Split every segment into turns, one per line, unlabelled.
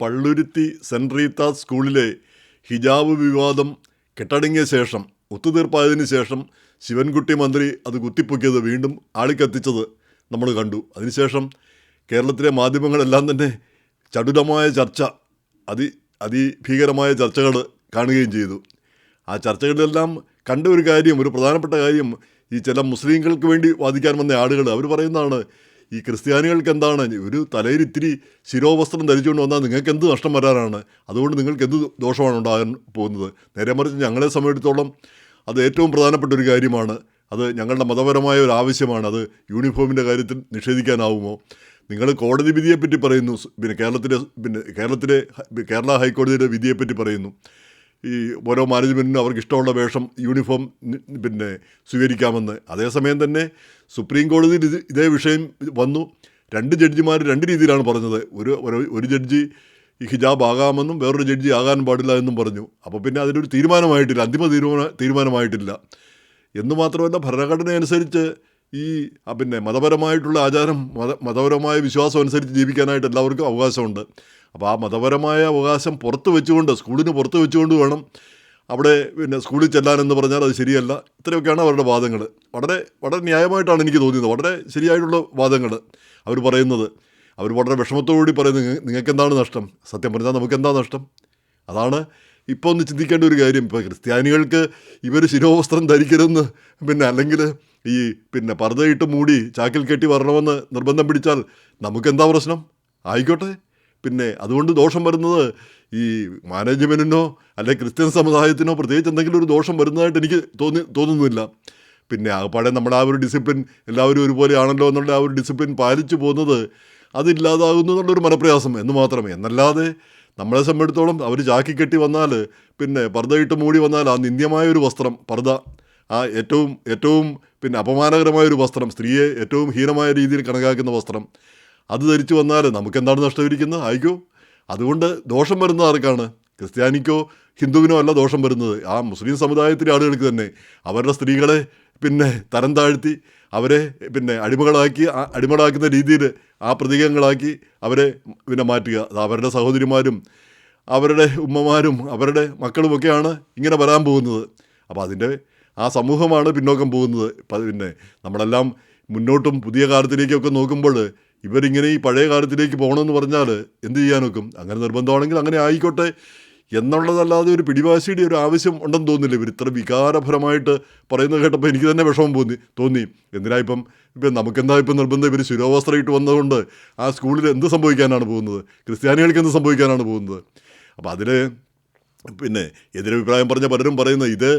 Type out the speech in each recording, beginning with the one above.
Palluruthy cent Rita's സ്കൂളിലെ ഹിജാബ് വിവാദം കെട്ടടങ്ങിയ ശേഷം, ഒത്തുതീർപ്പായതിനു ശേഷം ശിവൻകുട്ടി മന്ത്രി അത് കുത്തിപ്പൊക്കിയത്, വീണ്ടും ആളിക്കത്തിച്ചത് നമ്മൾ കണ്ടു. അതിനുശേഷം കേരളത്തിലെ മാധ്യമങ്ങളെല്ലാം തന്നെ ചടുലമായ ചർച്ച, അതിഭീകരമായ ചർച്ചകൾ കാണുകയും ചെയ്തു. ആ ചർച്ചകളിലെല്ലാം കണ്ട ഒരു കാര്യം, ഒരു പ്രധാനപ്പെട്ട കാര്യം, ഈ ചില മുസ്ലിങ്ങൾക്ക് വേണ്ടി വാദിക്കാൻ വന്ന ആളുകൾ അവർ പറയുന്നതാണ്, ഈ ക്രിസ്ത്യാനികൾക്ക് എന്താണ്, ഒരു തലയിൽ ഇത്തിരി ശിരോവസ്ത്രം ധരിച്ചുകൊണ്ട് വന്നാൽ നിങ്ങൾക്ക് എന്ത് നഷ്ടം വരാനാണ്, അതുകൊണ്ട് നിങ്ങൾക്ക് എന്ത് ദോഷമാണ് ഉണ്ടാകാൻ പോകുന്നത്. നേരെ മറിച്ച് ഞങ്ങളെ സംബന്ധിച്ചിടത്തോളം അത് ഏറ്റവും പ്രധാനപ്പെട്ട ഒരു കാര്യമാണ്. അത് ഞങ്ങളുടെ മതപരമായ ഒരു ആവശ്യമാണ്. അത് യൂണിഫോമിൻ്റെ കാര്യത്തിൽ നിഷേധിക്കാനാവുമോ? നിങ്ങൾ കോടതി വിധിയെപ്പറ്റി പറയുന്നു, കേരള ഹൈക്കോടതിയുടെ വിധിയെപ്പറ്റി പറയുന്നു. ഈ ഓരോ മാനേജ്മെൻറ്റിനും അവർക്ക് ഇഷ്ടമുള്ള വേഷം, യൂണിഫോം സ്വീകരിക്കാമെന്ന്. അതേസമയം തന്നെ സുപ്രീം കോടതിയിൽ ഇതേ വിഷയം വന്നു. രണ്ട് ജഡ്ജിമാർ രണ്ട് രീതിയിലാണ് പറഞ്ഞത്. ഒരു ജഡ്ജി ഈ ഹിജാബ് ആകാമെന്നും വേറൊരു ജഡ്ജി ആകാൻ പാടില്ല എന്നും പറഞ്ഞു. അപ്പോൾ പിന്നെ അതിനൊരു തീരുമാനമായിട്ടില്ല, അന്തിമ തീരുമാനമായിട്ടില്ല. എന്ന് മാത്രമല്ല, ഭരണഘടന അനുസരിച്ച് ഈ മതപരമായിട്ടുള്ള ആചാരം, മതപരമായ വിശ്വാസം അനുസരിച്ച് ജീവിക്കാനായിട്ട് എല്ലാവർക്കും അവകാശമുണ്ട്. അപ്പോൾ ആ മതപരമായ അവകാശം സ്കൂളിന് പുറത്ത് വെച്ചുകൊണ്ട് വേണം അവിടെ സ്കൂളിൽ ചെല്ലാനെന്ന് പറഞ്ഞാൽ അത് ശരിയല്ല. ഇത്രയൊക്കെയാണ് അവരുടെ വാദങ്ങൾ. വളരെ വളരെ ന്യായമായിട്ടാണ് എനിക്ക് തോന്നിയത്, വളരെ ശരിയായിട്ടുള്ള വാദങ്ങൾ അവർ പറയുന്നത്. അവർ വളരെ വിഷമത്തോടുകൂടി പറയുന്നത്, നിങ്ങൾക്ക് എന്താണ് നഷ്ടം? സത്യം പറഞ്ഞാൽ നമുക്ക് എന്താ നഷ്ടം? അതാണ് ഇപ്പോൾ ഒന്ന് ചിന്തിക്കേണ്ട ഒരു കാര്യം. ഇപ്പോൾ ക്രിസ്ത്യാനികൾക്ക് ഇവർ ശിരോവസ്ത്രം ധരിക്കരുതെന്ന്, അല്ലെങ്കിൽ ഈ പർദ്ദയിട്ട് മൂടി ചാക്കിൽ കെട്ടി വരണമെന്ന് നിർബന്ധം പിടിച്ചാൽ നമുക്കെന്താ പ്രശ്നം? ആയിക്കോട്ടെ. അതുകൊണ്ട് ദോഷം വരുന്നത് ഈ മാനേജ്മെൻറ്റിനോ അല്ലെങ്കിൽ ക്രിസ്ത്യൻ സമുദായത്തിനോ പ്രത്യേകിച്ച് എന്തെങ്കിലും ഒരു ദോഷം വരുന്നതായിട്ട് എനിക്ക് തോന്നുന്നില്ല. ആകപ്പാടെ നമ്മുടെ ആ ഒരു ഡിസിപ്ലിൻ, എല്ലാവരും ഒരുപോലെ ആണല്ലോ എന്നുള്ള ആ ഒരു ഡിസിപ്ലിൻ പാലിച്ചു പോകുന്നത് അതില്ലാതാകുന്നു എന്നുള്ളൊരു മനപ്രയാസം എന്ന് മാത്രമേ. എന്നല്ലാതെ നമ്മളെ സംബന്ധിച്ചിടത്തോളം അവർ ചാക്കി കെട്ടി വന്നാൽ, പർദ്ദയിട്ട് മൂടി വന്നാൽ, ആ നിന്ദ്യമായ ഒരു വസ്ത്രം, പർദ്ദ, ആ ഏറ്റവും അപമാനകരമായൊരു വസ്ത്രം, സ്ത്രീയെ ഏറ്റവും ഹീനമായ രീതിയിൽ കണക്കാക്കുന്ന വസ്ത്രം, അത് ധരിച്ചു വന്നാൽ നമുക്കെന്താണ് നഷ്ടമിരിക്കുന്നത്? ആയിക്കോ. അതുകൊണ്ട് ദോഷം വരുന്നത് ആർക്കാണ്? ക്രിസ്ത്യാനിക്കോ ഹിന്ദുവിനോ അല്ല ദോഷം വരുന്നത്, ആ മുസ്ലിം സമുദായത്തിലെ ആളുകൾക്ക് തന്നെ. അവരുടെ സ്ത്രീകളെ തരം താഴ്ത്തി അവരെ അടിമകളാക്കുന്ന രീതിയിൽ ആ പ്രതീകങ്ങളാക്കി അവരെ മാറ്റുക. അത് അവരുടെ സഹോദരിമാരും അവരുടെ ഉമ്മമാരും അവരുടെ മക്കളുമൊക്കെയാണ് ഇങ്ങനെ വരാൻ പോകുന്നത്. അപ്പോൾ അതിൻ്റെ ആ സമൂഹമാണ് പിന്നോക്കം പോകുന്നത്. നമ്മളെല്ലാം മുന്നോട്ടും പുതിയ കാലത്തിലേക്കൊക്കെ നോക്കുമ്പോൾ ഇവരിങ്ങനെ ഈ പഴയ കാലത്തിലേക്ക് പോകണമെന്ന് പറഞ്ഞാൽ എന്ത് ചെയ്യാനൊക്കും? അങ്ങനെ നിർബന്ധമാണെങ്കിൽ അങ്ങനെ ആയിക്കോട്ടെ എന്നുള്ളതല്ലാതെ ഒരു പിടിവാശിയുടെ ഒരു ആവശ്യം ഉണ്ടെന്ന് തോന്നില്ല. ഇവർ ഇത്ര വികാരപരമായിട്ട് പറയുന്നത് കേട്ടപ്പോൾ എനിക്ക് തന്നെ വിഷമം തോന്നി. എന്തിനാ ഇപ്പം നമുക്കെന്താ ഇപ്പം നിർബന്ധം? ഇവർ ശിരോവസ്ത്രം ഇട്ട് വന്നതുകൊണ്ട് ആ സ്കൂളിൽ എന്ത് സംഭവിക്കാനാണ് പോകുന്നത്? ക്രിസ്ത്യാനികൾക്ക് എന്ത് സംഭവിക്കാനാണ് പോകുന്നത്? അപ്പോൾ അതിൽ എതിരഭിപ്രായം പറഞ്ഞ പലരും പറയുന്നത്, ഇത്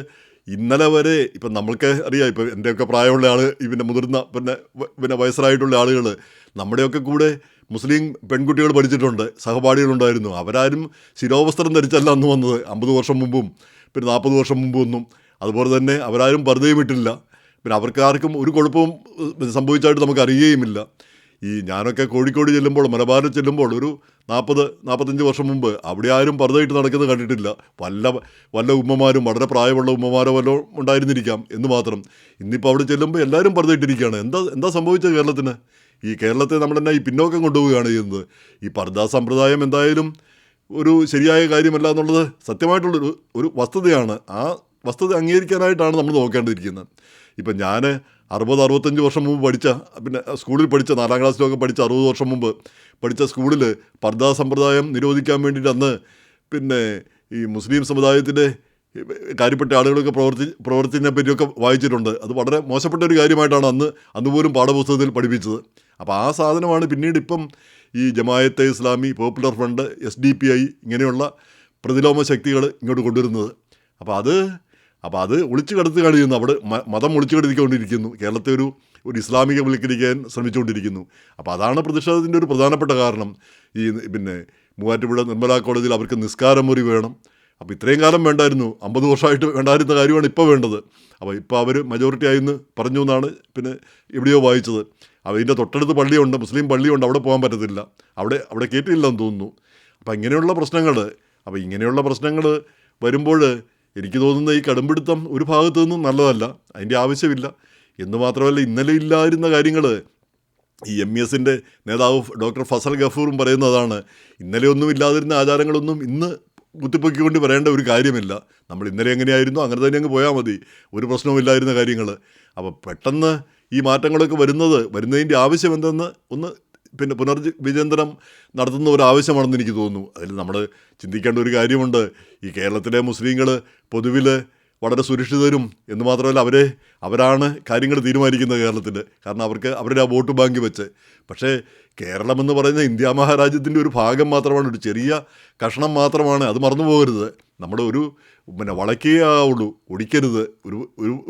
ഇന്നലെ വരെ ഇപ്പം നമ്മൾക്ക് അറിയാം, ഇപ്പം എൻ്റെയൊക്കെ പ്രായമുള്ള ആൾ, മുതിർന്ന വയസ്സരായിട്ടുള്ള ആളുകൾ, നമ്മുടെയൊക്കെ കൂടെ മുസ്ലിം പെൺകുട്ടികൾ പഠിച്ചിട്ടുണ്ട്, സഹപാഠികളുണ്ടായിരുന്നു. അവരാരും ശിരോവസ്ത്രം ധരിച്ചല്ല അന്ന് വന്നത്, 50 വർഷം മുമ്പും 40 വർഷം മുമ്പും ഒന്നും. അതുപോലെ തന്നെ അവരാരും പർദ്ദയും ഇട്ടില്ല. അവർക്കാർക്കും ഒരു കുഴപ്പവും സംഭവിച്ചായിട്ട് നമുക്ക് അറിയുകയുമില്ല. ഞാനൊക്കെ കോഴിക്കോട് ചെല്ലുമ്പോൾ, മലബാറിൽ ചെല്ലുമ്പോൾ ഒരു 40-45 വർഷം മുമ്പ് അവിടെ ആരും പർദ്ദയിട്ട് നടക്കുന്നത് കണ്ടിട്ടില്ല. വല്ല ഉമ്മമാരും, വളരെ പ്രായമുള്ള ഉമ്മമാരോ വല്ലതും ഉണ്ടായിരുന്നിരിക്കാം എന്ന് മാത്രം. ഇന്നിപ്പോൾ അവിടെ ചെല്ലുമ്പോൾ എല്ലാവരും പർദ്ദയിട്ടിരിക്കുകയാണ്. എന്താ സംഭവിച്ചത് കേരളത്തിന്? ഈ കേരളത്തെ നമ്മളെന്നെ ഈ പിന്നോക്കം കൊണ്ടുപോവുകയാണ് ചെയ്യുന്നത്. ഈ പർദ്ദ സമ്പ്രദായം എന്തായാലും ഒരു ശരിയായ കാര്യമല്ല എന്നുള്ളത് സത്യമായിട്ടുള്ളൊരു വസ്തുതയാണ്. ആ വസ്തുത അംഗീകരിക്കാനായിട്ടാണ് നമ്മൾ നോക്കേണ്ടിയിരിക്കുന്നത്. ഇപ്പം ഞാൻ 60-65 വർഷം മുമ്പ് പഠിച്ച, സ്കൂളിൽ പഠിച്ച, 4ാം ക്ലാസ്സിലൊക്കെ പഠിച്ച, 60 വർഷം മുമ്പ് പഠിച്ച സ്കൂളിൽ പർദ്ദ സമ്പ്രദായം നിരോധിക്കാൻ വേണ്ടിയിട്ട് അന്ന് ഈ മുസ്ലിം സമുദായത്തിൻ്റെ കാര്യപ്പെട്ട ആളുകളൊക്കെ പ്രവർത്തിനെ പറ്റിയൊക്കെ വായിച്ചിട്ടുണ്ട്. അത് വളരെ മോശപ്പെട്ട ഒരു കാര്യമായിട്ടാണ് അന്ന് പോലും പാഠപുസ്തകത്തിൽ പഠിപ്പിച്ചത്. അപ്പോൾ ആ സാധനമാണ് പിന്നീട് ഇപ്പം ഈ ജമായത്തെ ഇസ്ലാമി, പോപ്പുലർ ഫ്രണ്ട്, SDPI ഇങ്ങനെയുള്ള പ്രതിലോമ ശക്തികൾ ഇങ്ങോട്ട് കൊണ്ടുവരുന്നത്. അപ്പോൾ അത് ഒളിച്ചു കടത്തുകയാണ് ചെയ്യുന്നത്. അവിടെ മതം ഒളിച്ചു കടത്തിക്കൊണ്ടിരിക്കുന്നു. കേരളത്തെ ഒരു ഇസ്ലാമികവൽക്കരിക്കാൻ ശ്രമിച്ചുകൊണ്ടിരിക്കുന്നു. അപ്പോൾ അതാണ് പ്രതിഷേധത്തിൻ്റെ ഒരു പ്രധാനപ്പെട്ട കാരണം. ഈ മൂവാറ്റുപുഴ നിർമ്മലാ കോളേജിൽ അവർക്ക് നിസ്കാരമുറി വേണം. അപ്പോൾ ഇത്രയും കാലം വേണ്ടായിരുന്നു, 50 വർഷമായിട്ട് വേണ്ടായിരുന്ന കാര്യമാണ് ഇപ്പോൾ വേണ്ടത്. അപ്പോൾ ഇപ്പോൾ അവർ മജോറിറ്റി ആയിന്ന് പറഞ്ഞു എന്നാണ് എവിടെയോ വായിച്ചത്. അതിൻ്റെ തൊട്ടടുത്ത് പള്ളിയുണ്ട്, മുസ്ലിം പള്ളിയുണ്ട്, അവിടെ പോകാൻ പറ്റത്തില്ല, അവിടെ കയറ്റിയില്ലെന്ന് തോന്നുന്നു. അപ്പോൾ ഇങ്ങനെയുള്ള പ്രശ്നങ്ങൾ വരുമ്പോൾ എനിക്ക് തോന്നുന്ന ഈ കടുംപിടുത്തം ഒരു ഭാഗത്തു നിന്നും നല്ലതല്ല, അതിൻ്റെ ആവശ്യമില്ല. എന്ന് മാത്രമല്ല, ഇന്നലെ ഇല്ലായിരുന്ന കാര്യങ്ങൾ ഈ MESൻ്റെ നേതാവ് ഡോക്ടർ ഫസൽ ഗഫൂറും പറയുന്നതാണ്, ഇന്നലെ ഒന്നും ഇല്ലാതിരുന്ന ആചാരങ്ങളൊന്നും ഇന്ന് കുത്തിപ്പൊക്കിക്കൊണ്ട് വരേണ്ട ഒരു കാര്യമില്ല. നമ്മൾ ഇന്നലെ എങ്ങനെയായിരുന്നു അങ്ങനെ തന്നെ അങ്ങ് പോയാൽ മതി, ഒരു പ്രശ്നവുമില്ലായിരുന്ന കാര്യങ്ങൾ. അപ്പോൾ പെട്ടെന്ന് ഈ മാറ്റങ്ങളൊക്കെ വരുന്നതിൻ്റെ ആവശ്യം എന്തെന്ന് ഒന്ന് പുനർവിചിന്തനം നടത്തുന്ന ഒരു ആവശ്യമാണെന്ന് എനിക്ക് തോന്നുന്നു. അതിൽ നമ്മൾ ചിന്തിക്കേണ്ട ഒരു കാര്യമുണ്ട്. ഈ കേരളത്തിലെ മുസ്ലിങ്ങൾ പൊതുവിൽ വളരെ സുരക്ഷിതരും എന്ന് മാത്രമല്ല അവരാണ് കാര്യങ്ങൾ തീരുമാനിക്കുന്നത് കേരളത്തിൽ. കാരണം അവർക്ക് അവരുടെ ആ വോട്ട് ബാങ്ക് വെച്ച്. പക്ഷേ കേരളം എന്ന് പറയുന്ന ഇന്ത്യ മഹാരാജ്യത്തിൻ്റെ ഒരു ഭാഗം മാത്രമാണ്, ഒരു ചെറിയ കഷണം മാത്രമാണ്. അത് മറന്നു പോകരുത്. നമ്മുടെ ഒരു വളയ്ക്കുകയുള്ളൂ, ഒടിക്കരുത്,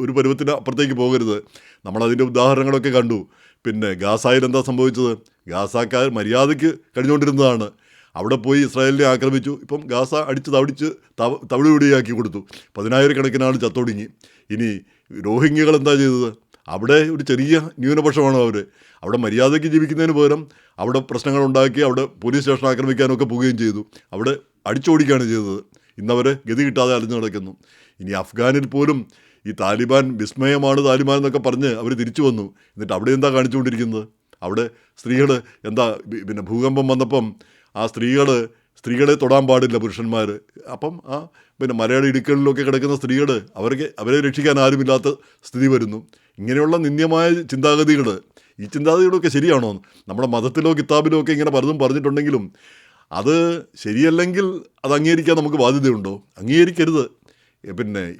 ഒരു പരുവത്തിന് അപ്പുറത്തേക്ക് പോകരുത്. നമ്മളതിൻ്റെ ഉദാഹരണങ്ങളൊക്കെ കണ്ടു. ഗാസയിൽ എന്താ സംഭവിച്ചത്? ഗാസക്കാർ മര്യാദയ്ക്ക് കഴിഞ്ഞുകൊണ്ടിരുന്നതാണ്. അവിടെ പോയി ഇസ്രായേലിനെ ആക്രമിച്ചു. ഇപ്പം ഗാസ തവിടിച്ച് തവിടുപിടിയാക്കി കൊടുത്തു. 10,000 ആൾ ചത്തൊടുങ്ങി. ഇനി രോഹിംഗ്യകൾ എന്താ ചെയ്തത്? അവിടെ ഒരു ചെറിയ ന്യൂനപക്ഷമാണ് അവർ. അവിടെ മര്യാദയ്ക്ക് ജീവിക്കുന്നതിന് പകരം അവിടെ പ്രശ്നങ്ങളുണ്ടാക്കി അവിടെ പോലീസ് സ്റ്റേഷൻ ആക്രമിക്കാനൊക്കെ പോവുകയും ചെയ്തു. അവിടെ അടിച്ചോടിക്കുകയാണ് ചെയ്തത്. ഇന്നവർ ഗതി കിട്ടാതെ അലഞ്ഞു നടക്കുന്നു. ഇനി അഫ്ഗാനിൽ പോലും ഈ താലിബാൻ വിസ്മയമാണ് താലിബാൻ എന്നൊക്കെ പറഞ്ഞ് അവർ തിരിച്ചു വന്നു. എന്നിട്ട് അവിടെ എന്താ കാണിച്ചുകൊണ്ടിരിക്കുന്നത്? അവിടെ സ്ത്രീകൾ എന്താ ഭൂകമ്പം വന്നപ്പം ആ സ്ത്രീകളെ തൊടാൻ പാടില്ല പുരുഷന്മാർ. അപ്പം ആ മലയുടെ ഇടുക്കുകളിലൊക്കെ കിടക്കുന്ന സ്ത്രീകൾ അവരെ രക്ഷിക്കാൻ ആരുമില്ലാത്ത സ്ഥിതി വരുന്നു. ഇങ്ങനെയുള്ള നിന്ദ്യമായ ചിന്താഗതികൾ, ഈ ചിന്താഗതികളൊക്കെ ശരിയാണോ? നമ്മുടെ മതത്തിലോ കിതാബിലോ ഒക്കെ ഇങ്ങനെ പലതും പറഞ്ഞിട്ടുണ്ടെങ്കിലും അത് ശരിയല്ലെങ്കിൽ അത് അംഗീകരിക്കാൻ നമുക്ക് ബാധ്യതയുണ്ടോ? അംഗീകരിക്കരുത്.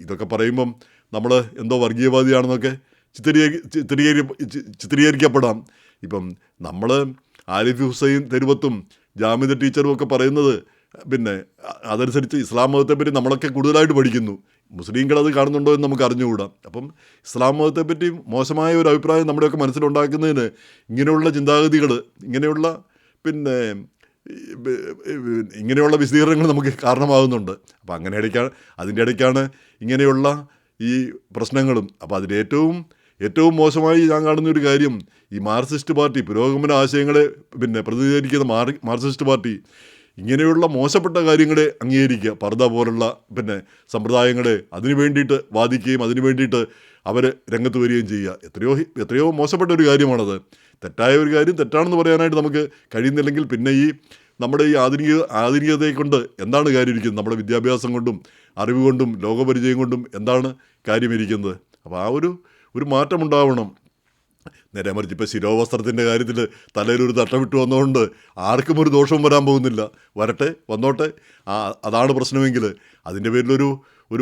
ഇതൊക്കെ പറയുമ്പം നമ്മൾ എന്തോ വർഗീയവാദിയാണെന്നൊക്കെ ചിത്രീകരിക്കപ്പെടാം. ഇപ്പം നമ്മൾ ആരിഫ് ഹുസൈൻ തെരുവത്തും ജാമിദ ടീച്ചറും ഒക്കെ പറയുന്നത് അതനുസരിച്ച് ഇസ്ലാം മതത്തെപ്പറ്റി നമ്മളൊക്കെ കൂടുതലായിട്ട് പഠിക്കുന്നു. മുസ്ലിങ്ങളത് കാണുന്നുണ്ടോ എന്ന് നമുക്ക് അറിഞ്ഞുകൂടാം. അപ്പം ഇസ്ലാം മതത്തെപ്പറ്റി മോശമായ ഒരു അഭിപ്രായം നമ്മുടെയൊക്കെ മനസ്സിലുണ്ടാക്കുന്നതിന് ഇങ്ങനെയുള്ള ചിന്താഗതികൾ, ഇങ്ങനെയുള്ള വിശദീകരണങ്ങൾ നമുക്ക് കാരണമാകുന്നുണ്ട്. അപ്പോൾ അതിൻ്റെ ഇടയ്ക്കാണ് ഇങ്ങനെയുള്ള ഈ പ്രശ്നങ്ങളും. അപ്പോൾ ഏറ്റവും മോശമായി ഞാൻ കാണുന്നൊരു കാര്യം, ഈ മാർക്സിസ്റ്റ് പാർട്ടി, പുരോഗമന ആശയങ്ങളെ പ്രതിനിധീകരിക്കുന്ന മാർക്സിസ്റ്റ് പാർട്ടി ഇങ്ങനെയുള്ള മോശപ്പെട്ട കാര്യങ്ങളെ അംഗീകരിക്കുക. പർദ്ദ പോലുള്ള സമ്പ്രദായങ്ങളെ അതിനു വേണ്ടിയിട്ട് വാദിക്കുകയും അതിനു വേണ്ടിയിട്ട് അവർ രംഗത്ത് വരികയും ചെയ്യുക. എത്രയോ മോശപ്പെട്ട ഒരു കാര്യമാണത്. തെറ്റായ ഒരു കാര്യം തെറ്റാണെന്ന് പറയാനായിട്ട് നമുക്ക് കഴിയുന്നില്ലെങ്കിൽ ഈ നമ്മുടെ ഈ ആധുനികതയെ കൊണ്ട് എന്താണ് കാര്യമിരിക്കുന്നത്? നമ്മുടെ വിദ്യാഭ്യാസം കൊണ്ടും അറിവ് കൊണ്ടും ലോകപരിചയം കൊണ്ടും എന്താണ് കാര്യമിരിക്കുന്നത്? അപ്പോൾ ആ ഒരു മാറ്റമുണ്ടാവണം. നേരെ മറിച്ച് ഇപ്പോൾ ശിരോവസ്ത്രത്തിൻ്റെ കാര്യത്തിൽ തലയിലൊരു തട്ടമിട്ട് വന്നതുകൊണ്ട് ആർക്കും ഒരു ദോഷവും വരാൻ പോകുന്നില്ല. വന്നോട്ടെ. അതാണ് പ്രശ്നമെങ്കിൽ അതിൻ്റെ പേരിലൊരു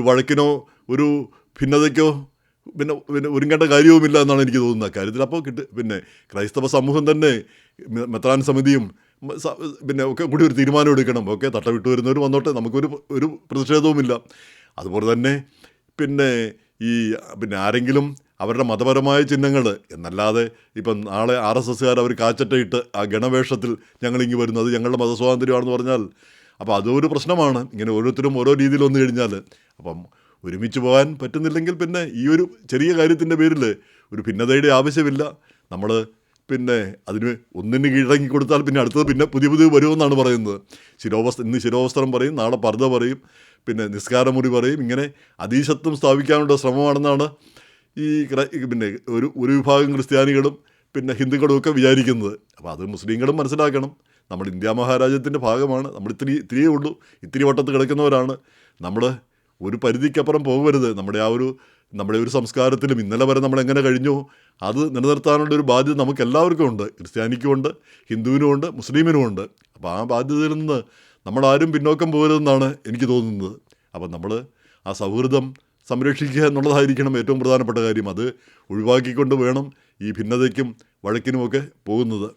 വഴക്കിനോ ഒരു ഭിന്നതയ്ക്കോ ഒരുങ്ങേണ്ട കാര്യവുമില്ല എന്നാണ് എനിക്ക് തോന്നുന്നത് കാര്യത്തിൽ. അപ്പോൾ ക്രൈസ്തവ സമൂഹം തന്നെ മെത്രാൻ സമിതിയും ഒക്കെ കൂടി ഒരു തീരുമാനം എടുക്കണം. ഓക്കെ, തട്ടവിട്ട് വരുന്നവർ വന്നോട്ടെ, നമുക്കൊരു പ്രതിഷേധവുമില്ല. അതുപോലെ തന്നെ ഈ ആരെങ്കിലും അവരുടെ മതപരമായ ചിഹ്നങ്ങൾ എന്നല്ലാതെ ഇപ്പം നാളെ RSSകാർ അവർ കാച്ചട്ടയിട്ട് ആ ഗണവേഷത്തിൽ ഞങ്ങളിങ്ങ് വരുന്നത് ഞങ്ങളുടെ മതസ്വാതന്ത്ര്യമാണെന്ന് പറഞ്ഞാൽ അപ്പോൾ അതൊരു പ്രശ്നമാണ്. ഇങ്ങനെ ഓരോരുത്തരും ഓരോ രീതിയിൽ വന്നു കഴിഞ്ഞാൽ അപ്പം ഒരുമിച്ച് പോകാൻ പറ്റുന്നില്ലെങ്കിൽ ഈ ഒരു ചെറിയ കാര്യത്തിൻ്റെ പേരിൽ ഒരു ഭിന്നതയുടെ ആവശ്യമില്ല. നമ്മൾ അതിന് ഒന്നിന് കീഴടങ്ങി കൊടുത്താൽ അടുത്തത് പുതിയ വരുമെന്നാണ് പറയുന്നത്. ഇന്ന് ശിരോവസ്ത്രം പറയും, നാളെ പർദ്ദ പറയും, നിസ്കാരമുറി പറയും. ഇങ്ങനെ അതീശത്വം സ്ഥാപിക്കാനുള്ള ശ്രമമാണെന്നാണ് ഈ ഒരു വിഭാഗം ക്രിസ്ത്യാനികളും ഹിന്ദുക്കളും ഒക്കെ വിചാരിക്കുന്നത്. അപ്പോൾ അത് മുസ്ലിങ്ങളും മനസ്സിലാക്കണം. നമ്മൾ ഇന്ത്യ മഹാരാജ്യത്തിൻ്റെ ഭാഗമാണ്. നമ്മൾ ഇത്തിരിയേ ഉള്ളൂ, ഇത്തിരി വട്ടത്ത് കിടക്കുന്നവരാണ്. നമ്മൾ ഒരു പരിധിക്കപ്പുറം പോകരുത്. നമ്മുടെ ഒരു സംസ്കാരത്തിലും ഇന്നലെ വരെ നമ്മൾ എങ്ങനെ കഴിഞ്ഞു അത് നിലനിർത്താനുള്ള ഒരു ബാധ്യത നമുക്ക് എല്ലാവർക്കും ഉണ്ട്. ക്രിസ്ത്യാനിക്കുമുണ്ട്, ഹിന്ദുവിനുമുണ്ട്, മുസ്ലിമിനുമുണ്ട്. അപ്പോൾ ആ ബാധ്യതയിൽ നിന്ന് നമ്മളാരും പിന്നോക്കം പോകരുതെന്നാണ് എനിക്ക് തോന്നുന്നത്. അപ്പം നമ്മൾ ആ സൗഹൃദം സംരക്ഷിക്കുക എന്നുള്ളതായിരിക്കണം ഏറ്റവും പ്രധാനപ്പെട്ട കാര്യം. അത് ഒഴിവാക്കിക്കൊണ്ട് വേണം ഈ ഭിന്നതയ്ക്കും വഴക്കിനുമൊക്കെ പോകുന്നത്.